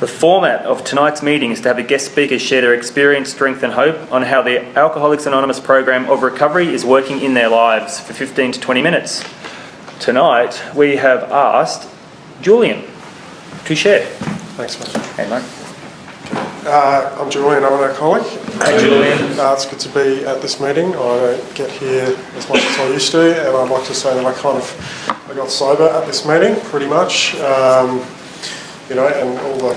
The format of tonight's meeting is to have a guest speaker share their experience, strength and hope on how the Alcoholics Anonymous program of recovery is working in their lives for 15 to 20 minutes. Tonight we have asked Julian to share. Thanks, mate. Hey, mate. I'm Julian, I'm an alcoholic. Hey, Julian. It's good to be at this meeting. I don't get here as much as I used to, and I'd like to say that I got sober at this meeting, pretty much. And all the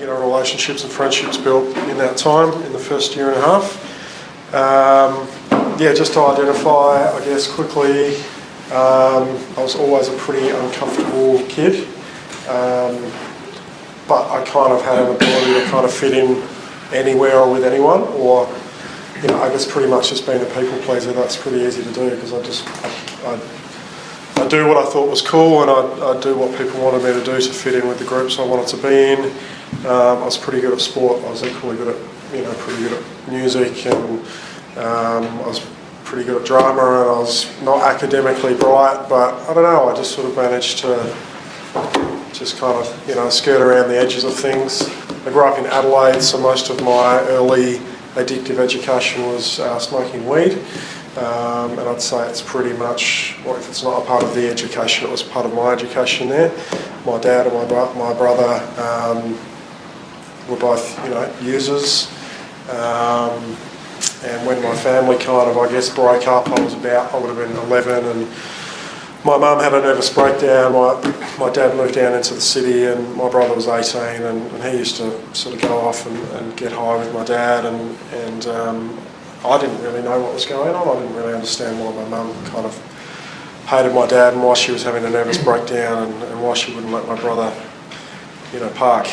relationships and friendships built in that time, in the first year and a half. Just to identify, I guess, quickly, I was always a pretty uncomfortable kid. But I kind of had an ability to kind of fit in anywhere or with anyone, or, I guess pretty much just being a people pleaser. That's pretty easy to do because I do what I thought was cool, and I do what people wanted me to do to fit in with the groups I wanted to be in. I was pretty good at sport. I was equally good at, pretty good at music, and I was pretty good at drama, and I was not academically bright, but I don't know, I just sort of managed to just kind of, skirt around the edges of things. I grew up in Adelaide, so most of my early addictive education was smoking weed. And I'd say it's pretty much, well, if it's not a part of the education, it was part of my education there. My dad and my brother were both, users. And when my family kind of, I guess, broke up, I would have been 11, and my mum had a nervous breakdown. My dad moved down into the city, and my brother was 18, and he used to sort of go off and get high with my dad, and I didn't really know what was going on. I didn't really understand why my mum kind of hated my dad and why she was having a nervous breakdown, and why she wouldn't let my brother, park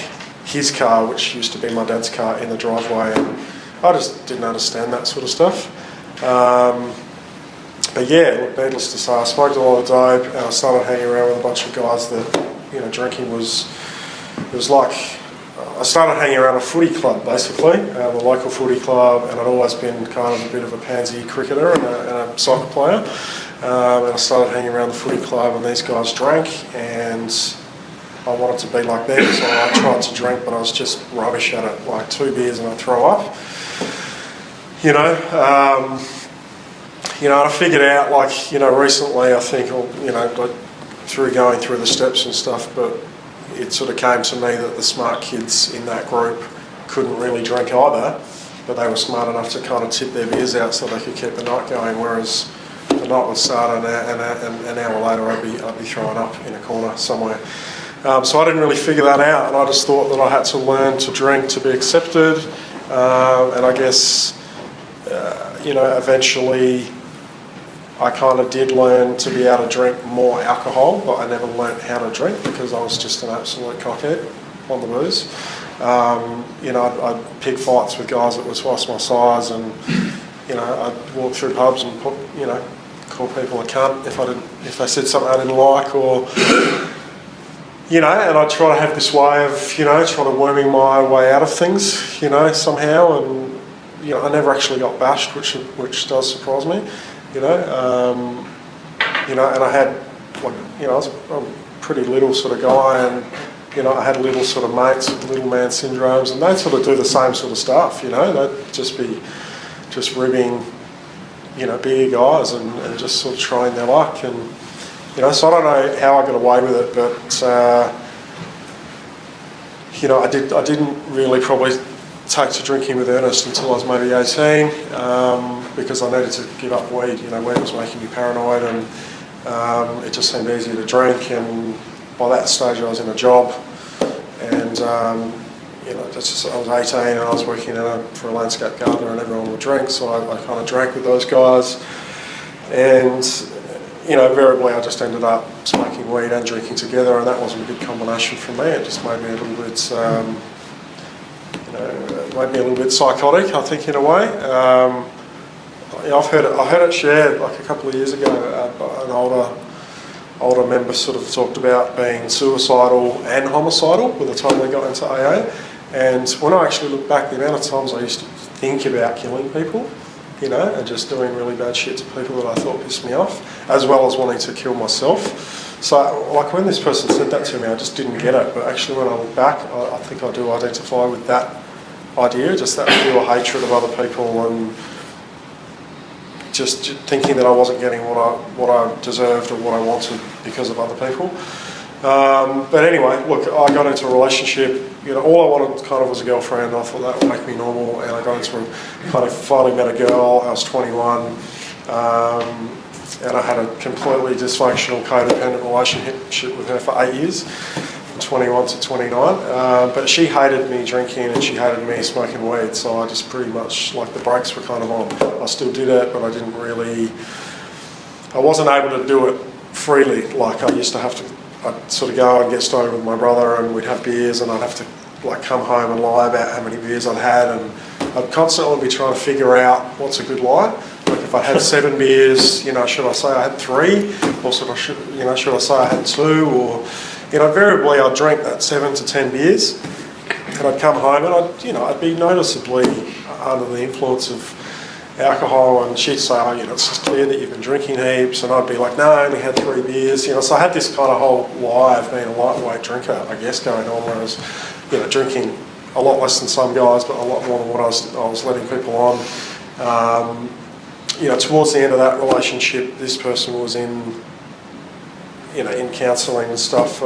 his car, which used to be my dad's car, in the driveway. And I just didn't understand that sort of stuff. But yeah, needless to say, I smoked a lot of dope, and I started hanging around with a bunch of guys that, drinking was like, I started hanging around a footy club, basically, the local footy club, and I'd always been kind of a bit of a pansy cricketer and a soccer player. And I started hanging around the footy club, and these guys drank, and I wanted to be like them, so I tried to drink, but I was just rubbish at it, like 2 beers and I'd throw up. I figured out, recently, I think, through going through the steps and stuff, but it sort of came to me that the smart kids in that group couldn't really drink either, but they were smart enough to kind of tip their beers out so they could keep the night going, whereas the night would start and an hour later I'd be throwing up in a corner somewhere. So I didn't really figure that out, and I just thought that I had to learn to drink to be accepted, and I guess, eventually I kind of did learn to be able to drink more alcohol, but I never learnt how to drink because I was just an absolute cockhead on the booze. I'd pick fights with guys that were twice my size, and I'd walk through pubs and call people a cunt if they said something I didn't like, or and I'd try to have this way of trying to worming my way out of things, somehow, and I never actually got bashed, which does surprise me. And I had, I was a pretty little sort of guy, and, I had little sort of mates with little man syndromes, and they'd sort of do the same sort of stuff, they'd just be ribbing, bigger guys and just sort of trying their luck, and, so I don't know how I got away with it, but, I didn't really probably take to drinking with earnest until I was maybe 18, because I needed to give up weed. Weed was making me paranoid, and it just seemed easier to drink. And by that stage, I was in a job, and I was 18 and I was working for a landscape gardener, and everyone would drink, so I kind of drank with those guys, and invariably I just ended up smoking weed and drinking together, and that wasn't a good combination for me. It just made me a little bit. Made me a little bit psychotic, I think, in a way. I heard it shared like a couple of years ago. An older member sort of talked about being suicidal and homicidal by the time they got into AA. And when I actually look back, the amount of times I used to think about killing people, and just doing really bad shit to people that I thought pissed me off, as well as wanting to kill myself. So, like when this person said that to me, I just didn't get it. But actually, when I look back, I think I do identify with that idea, just that pure hatred of other people and just thinking that I wasn't getting what I deserved or what I wanted because of other people. But anyway, look, I got into a relationship. All I wanted kind of was a girlfriend. I thought that would make me normal, and I got into kind of finally met a girl. I was 21. And I had a completely dysfunctional codependent relationship with her for 8 years, from 21 to 29. But she hated me drinking and she hated me smoking weed, so I just pretty much, like, the brakes were kind of on. I still did it, but I wasn't able to do it freely. Like, I used to have to, I'd sort of go and get stoned with my brother and we'd have beers and I'd have to, like, come home and lie about how many beers I'd had, and I'd constantly be trying to figure out what's a good lie. Like, if I had 7 beers, should I say I had 3, or should I say I had 2, or invariably I'd drink that 7 to 10 beers, and I'd come home and I'd be noticeably under the influence of alcohol, and she'd say, it's just clear that you've been drinking heaps, and I'd be like, no, I only had 3 beers, so I had this kind of whole lie of being a lightweight drinker, I guess, going on, where I was, drinking a lot less than some guys, but a lot more than what I was letting people on. Towards the end of that relationship, this person was in counselling and stuff.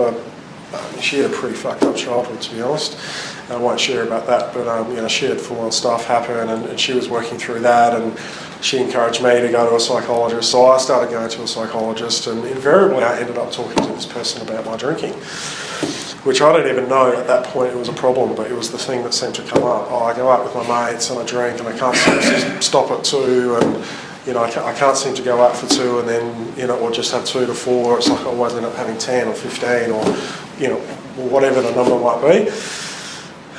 She had a pretty fucked up childhood, to be honest. I won't share about that, but she had full-on stuff happen, and she was working through that, and she encouraged me to go to a psychologist. So I started going to a psychologist, and invariably I ended up talking to this person about my drinking, which I didn't even know at that point it was a problem, but it was the thing that seemed to come up. I go out with my mates and I drink and I can't seem to stop at 2, and I can't seem to go out for 2 and then, or just have 2 to 4. It's like I always end up having 10 or 15 or, whatever the number might be.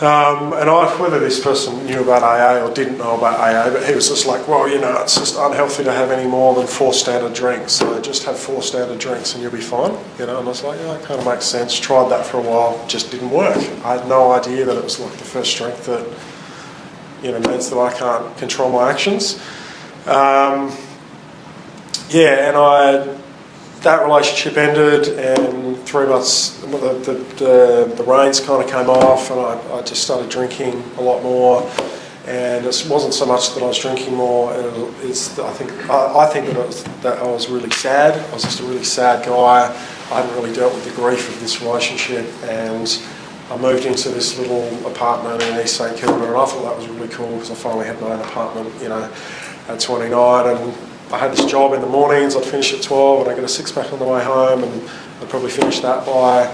And whether this person knew about AA or didn't know about AA, but he was just like, well, it's just unhealthy to have any more than 4 standard drinks. So just have 4 standard drinks and you'll be fine. And I was like, yeah, that kind of makes sense. Tried that for a while, just didn't work. I had no idea that it was like the first drink that, means that I can't control my actions. That relationship ended, and 3 months, the reins kind of came off, and I just started drinking a lot more. And it wasn't so much that I was drinking more. I think that I was really sad. I was just a really sad guy. I hadn't really dealt with the grief of this relationship, and I moved into this little apartment in East St Kilda, and I thought that was really cool because I finally had my own apartment, at 29, and I had this job in the mornings. I'd finish at 12 and I'd get a 6-pack on the way home, and I'd probably finish that by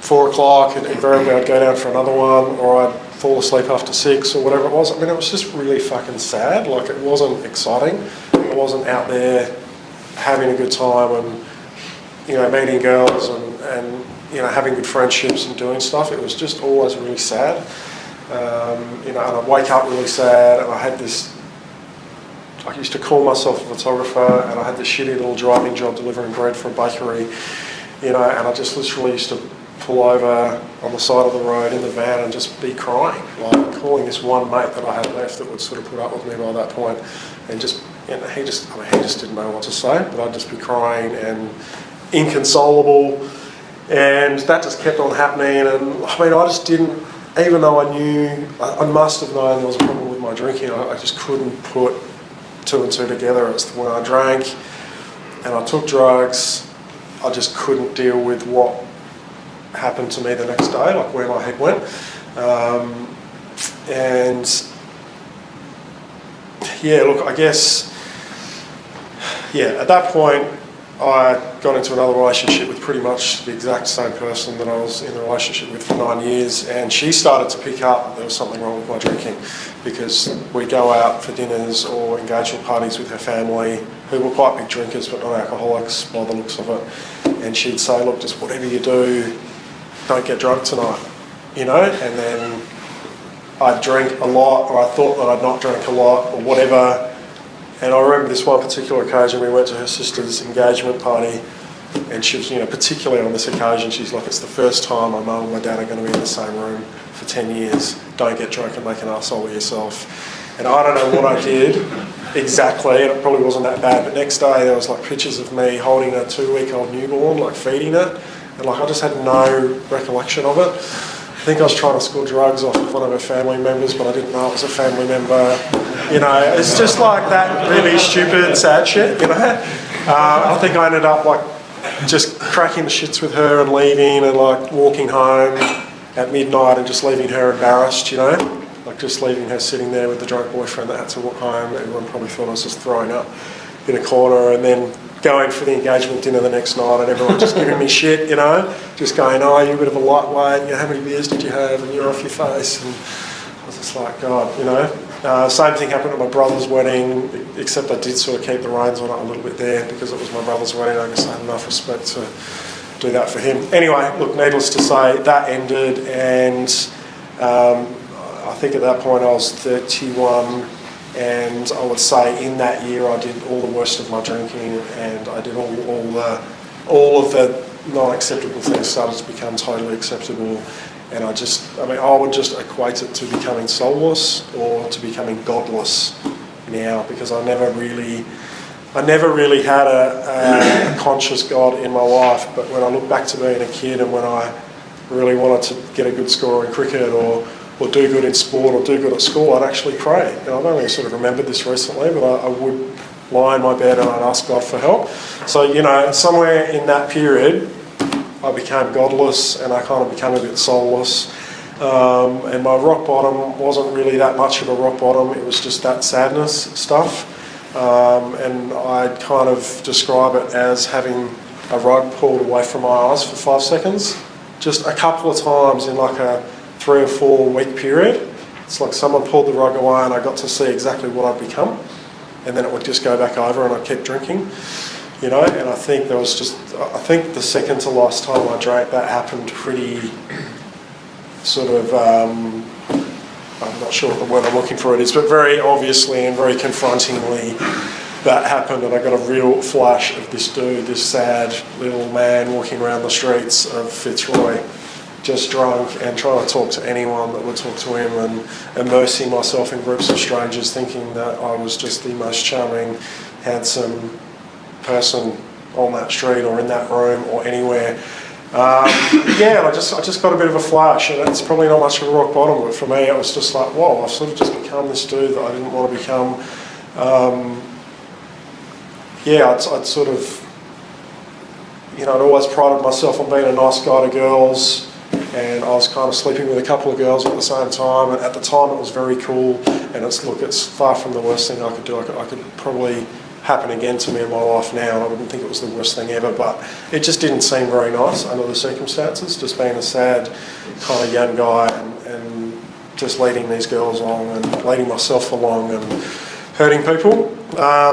4 o'clock, and invariably I'd go down for another one, or I'd fall asleep after 6 or whatever it was. I mean, it was just really fucking sad. Like, it wasn't exciting. I wasn't out there having a good time and, meeting girls and having good friendships and doing stuff. It was just always really sad. And I'd wake up really sad, and I had this, I used to call myself a photographer, and I had this shitty little driving job delivering bread for a bakery, and I just literally used to pull over on the side of the road in the van and just be crying, like calling this one mate that I had left that would sort of put up with me by that point, and just, he just didn't know what to say, but I'd just be crying and inconsolable, and that just kept on happening. And I mean, I just didn't, even though I knew, I must have known there was a problem with my drinking, I just couldn't put 2 and 2 together. It's when I drank and I took drugs, I just couldn't deal with what happened to me the next day, like where my head went. I guess, at that point, I got into another relationship with pretty much the exact same person that I was in a relationship with for 9 years, and she started to pick up that there was something wrong with my drinking, because we'd go out for dinners or engagement parties with her family, who were quite big drinkers but not alcoholics by the looks of it, and she'd say, look, just whatever you do, don't get drunk tonight, and then I'd drink a lot, or I thought that I'd not drink a lot or whatever. And I remember this one particular occasion, we went to her sister's engagement party, and she was, particularly on this occasion, she's like, it's the first time my mum and my dad are going to be in the same room for 10 years. Don't get drunk and make an arsehole of yourself. And I don't know what I did, exactly, and it probably wasn't that bad. But next day there was like pictures of me holding a 2-week-old newborn, like feeding it, and like I just had no recollection of it. I think I was trying to score drugs off one of her family members, but I didn't know it was a family member. You know, it's just like that really stupid, sad shit, you know. I think I ended up like just cracking the shits with her and leaving and like walking home at midnight and just leaving her embarrassed, you know. Like just leaving her sitting there with the drunk boyfriend that had to walk home. Everyone probably thought I was just throwing up in a corner, and then going for the engagement dinner the next night and everyone just giving me shit, you know. Just going, oh, you're a bit of a lightweight, you know, how many beers did you have, and you're off your face. And I was just like, God, you know. Same thing happened at my brother's wedding, except I did sort of keep the reins on it a little bit there because it was my brother's wedding. I guess I had enough respect to do that for him. Anyway, look, needless to say, that ended, and I think at that point I was 31, and I would say in that year I did all the worst of my drinking, and I did all of the non-acceptable things started to become totally acceptable. And I would just equate it to becoming soulless or to becoming godless now, because I never really had a conscious God in my life. But when I look back to being a kid and when I really wanted to get a good score in cricket or do good in sport or do good at school, I'd actually pray. And I've only sort of remembered this recently, but I would lie in my bed and I'd ask God for help. So, you know, somewhere in that period, I became godless and I kind of became a bit soulless. And my rock bottom wasn't really that much of a rock bottom, it was just that sadness stuff. And I'd kind of describe it as having a rug pulled away from my eyes for 5 seconds. Just a couple of times in like a 3 or 4 week period. It's like someone pulled the rug away and I got to see exactly what I'd become. And then it would just go back over and I'd keep drinking. You know, and I think the second to last time I drank, that happened pretty sort of, I'm not sure what the word I'm looking for it is, but very obviously and very confrontingly that happened, and I got a real flash of this dude, this sad little man walking around the streets of Fitzroy, just drunk and trying to talk to anyone that would talk to him, and immersing myself in groups of strangers thinking that I was just the most charming, handsome person on that street or in that room or anywhere. And I just got a bid of a flash, and it's probably not much of a rock bottom, but for me it was just like, whoa, I've sort of just become this dude that I didn't want to become. I'd sort of, you know, I'd always prided myself on being a nice guy to girls, and I was kind of sleeping with a couple of girls at the same time, and at the time it was very cool, and it's far from the worst thing I could do. I could probably happen again to me in my life now, and I wouldn't think it was the worst thing ever, but it just didn't seem very nice under the circumstances, just being a sad kind of young guy and just leading these girls along and leading myself along and hurting people.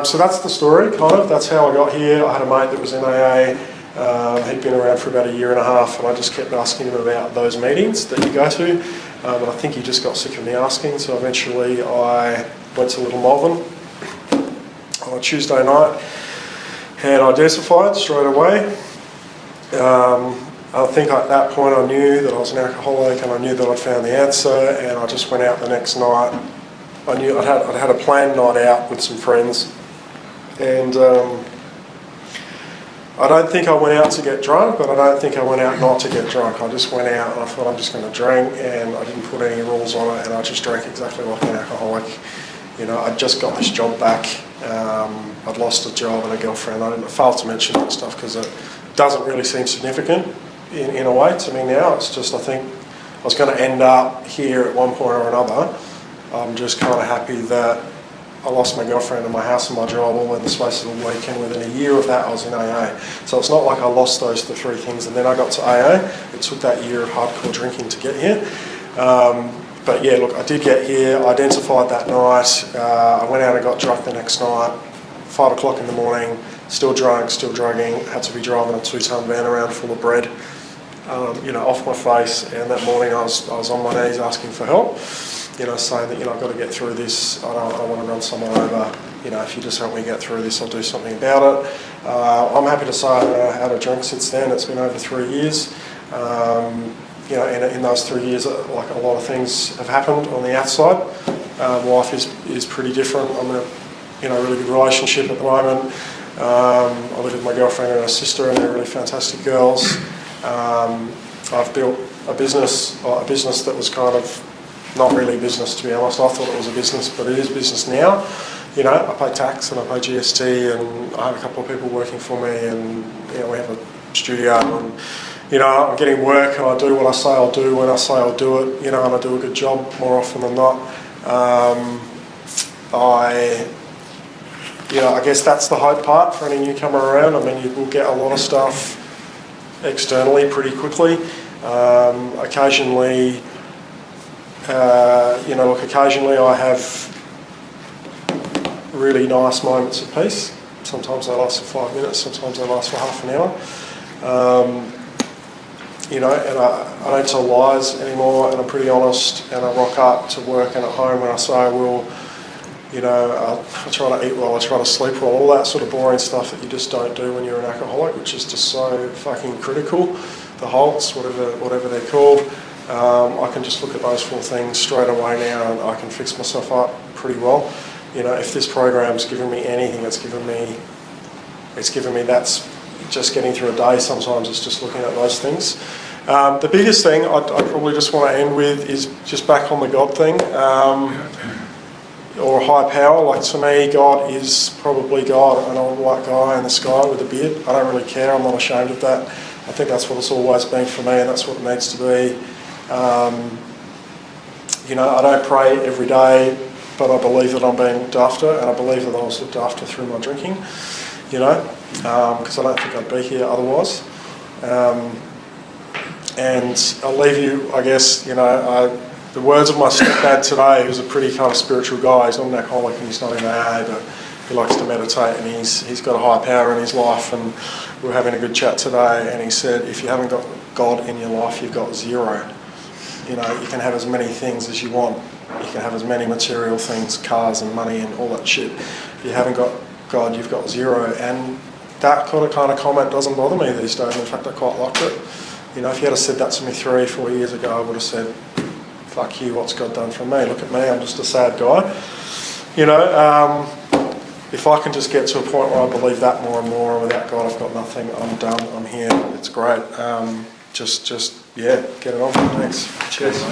So that's the story, kind of. That's how I got here. I had a mate that was in AA. He'd been around for about 1.5 years, and I just kept asking him about those meetings that you go to, and I think he just got sick of me asking, so eventually I went to Little Malvern on a Tuesday night and identified straight away. I think at that point I knew that I was an alcoholic, and I knew that I'd found the answer, and I just went out the next night. I knew I'd had a planned night out with some friends, and I don't think I went out to get drunk, but I don't think I went out not to get drunk. I just went out and I thought I'm just going to drink, and I didn't put any rules on it, and I just drank exactly like an alcoholic. You know, I'd just got this job back. I'd lost a job and a girlfriend. I failed to mention that stuff because it doesn't really seem significant in a way to me now. It's just, I think I was going to end up here at one point or another. I'm just kind of happy that I lost my girlfriend and my house and my job all in the space of a week, and within a year of that I was in AA. So it's not like I lost the 3 things and then I got to AA. It took that year of hardcore drinking to get here. But yeah, look, I did get here, I identified that night, I went out and got drunk the next night, 5 o'clock in the morning, still drunk, still drugging, had to be driving a 2-ton van around full of bread, off my face, and that morning I was on my knees asking for help, saying that, I've got to get through this, I want to run someone over, if you just help me get through this, I'll do something about it. I'm happy to say I haven't had a drink since then, it's been over 3 years. In those 3 years, like a lot of things have happened on the outside. Life is pretty different. I'm in a really good relationship at the moment. I live with my girlfriend and her sister, and they're really fantastic girls. I've built a business that was kind of not really business, to be honest. I thought it was a business, but it is business now. I pay tax and I pay GST, and I have a couple of people working for me, and we have a studio, and I'm getting work, and I do what I say I'll do when I say I'll do it, and I do a good job more often than not. I guess that's the hope part for any newcomer around. I mean, you will get a lot of stuff externally pretty quickly. Occasionally, occasionally I have really nice moments of peace. Sometimes they last for 5 minutes, sometimes they last for half an hour. And I don't tell lies anymore, and I'm pretty honest, and I rock up to work and at home when I say I will. I try to eat well, I try to sleep well, all that sort of boring stuff that you just don't do when you're an alcoholic, which is just so fucking critical. The halts, whatever they're called. I can just look at those 4 things straight away now, and I can fix myself up pretty well. If this program's given me anything, it's given me that's just getting through a day. Sometimes it's just looking at those things. The biggest thing I probably just want to end with is just back on the God thing, or a high power. Like, to me, God is probably God, an old white guy in the sky with a beard. I don't really care. I'm not ashamed of that. I think that's what it's always been for me, and that's what it needs to be. I don't pray every day, but I believe that I'm being looked after, and I believe that I was looked after through my drinking, because I don't think I'd be here otherwise. And I'll leave you, I guess, the words of my stepdad today, who's a pretty kind of spiritual guy. He's not an alcoholic and he's not in AA, but he likes to meditate, and he's got a higher power in his life. And we were having a good chat today, and he said, if you haven't got God in your life, you've got zero. You can have as many things as you want. You can have as many material things, cars and money and all that shit. If you haven't got God, you've got zero. And that kind of comment doesn't bother me these days. In fact, I quite liked it. If you had said that to me 3 or 4 years ago, I would have said, fuck you, what's God done for me? Look at me, I'm just a sad guy. If I can just get to a point where I believe that more and more, and without God I've got nothing, I'm done, I'm here, it's great. Just get it on. Thanks. Cheers.